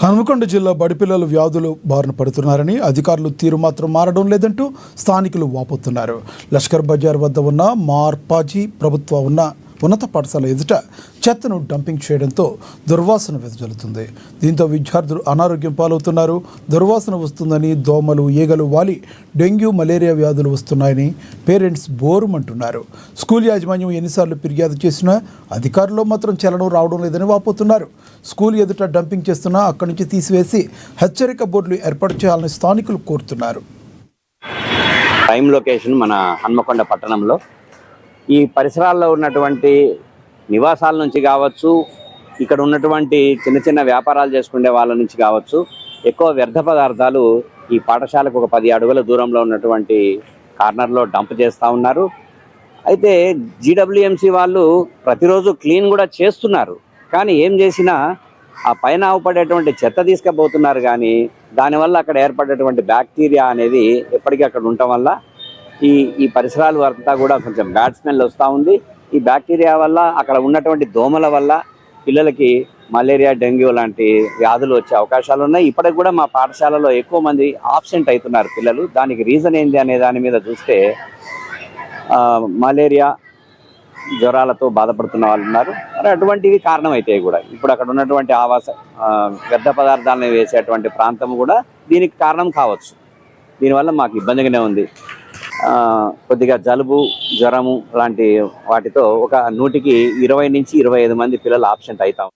హనుమకొండ జిల్లా బడిపిల్లలు వ్యాధులు బారిన పడుతున్నారని అధికారులు తీరు మాత్రం మారడం లేదంటూ స్థానికులు వాపోతున్నారు. లష్కర్ బజార్ వద్ద ఉన్న మార్పాజీ ప్రభుత్వ ఉన్నత పాఠశాల ఎదుట చెత్తను డంపింగ్ చేయడంతో దుర్వాసన వెదజల్లుతుంది. దీంతో విద్యార్థులు అనారోగ్యం పాలవుతున్నారు. దుర్వాసన వస్తుందని, దోమలు, ఈగలు వాలి డెంగ్యూ, మలేరియా వ్యాధులు వస్తున్నాయని పేరెంట్స్ బోరుమంటున్నారు. స్కూల్ యాజమాన్యం ఎన్నిసార్లు ఫిర్యాదు చేసినా అధికారులు మాత్రం చలనం రావడం లేదని వాపోతున్నారు. స్కూల్ ఎదుట డంపింగ్ చేస్తున్నా అక్కడి నుంచి తీసివేసి హెచ్చరిక బోర్డులు ఏర్పాటు చేయాలని స్థానికులు కోరుతున్నారు. ప్రైమ్ లొకేషన్ మన హన్మకొండ పట్టణంలో ఈ పరిసరాల్లో ఉన్నటువంటి నివాసాల నుంచి కావచ్చు, ఇక్కడ ఉన్నటువంటి చిన్న చిన్న వ్యాపారాలు చేసుకునే వాళ్ళ నుంచి కావచ్చు, ఎక్కువ వ్యర్థ పదార్థాలు ఈ పాఠశాలకు ఒక 10 అడుగుల దూరంలో ఉన్నటువంటి కార్నర్లో డంప్ చేస్తూ ఉన్నారు. అయితే జీడబ్ల్యూఎంసీ వాళ్ళు ప్రతిరోజు క్లీన్ కూడా చేస్తున్నారు. కానీ ఏం చేసినా ఆ పైన అవపడేటువంటి చెత్త తీసుకుపోతున్నారు. కానీ దానివల్ల అక్కడ ఏర్పడేటువంటి బ్యాక్టీరియా అనేది ఎప్పటికీ అక్కడ ఉండటం వల్ల ఈ పరిసరాలు అంతా కూడా కొంచెం బ్యాడ్ స్మెల్ వస్తూ ఉంది. ఈ బ్యాక్టీరియా వల్ల, అక్కడ ఉన్నటువంటి దోమల వల్ల పిల్లలకి మలేరియా, డెంగ్యూ లాంటి వ్యాధులు వచ్చే అవకాశాలు ఉన్నాయి. ఇప్పటికి కూడా మా పాఠశాలలో ఎక్కువ మంది ఆబ్సెంట్ అవుతున్నారు పిల్లలు. దానికి రీజన్ ఏంటి అనే దాని మీద చూస్తే మలేరియా, జ్వరాలతో బాధపడుతున్న వాళ్ళు ఉన్నారు. మరి అటువంటివి కారణం అయితే కూడా ఇప్పుడు అక్కడ ఉన్నటువంటి వ్యర్థ పదార్థాలను వేసేటువంటి ప్రాంతం కూడా దీనికి కారణం కావచ్చు. దీనివల్ల మాకు ఇబ్బందిగానే ఉంది. కొద్దిగా జలుబు, జ్వరము లాంటి వాటితో ఒక 100కి 20 నుంచి 25 మంది పిల్లలు ఆబ్సెంట్ అవుతాం.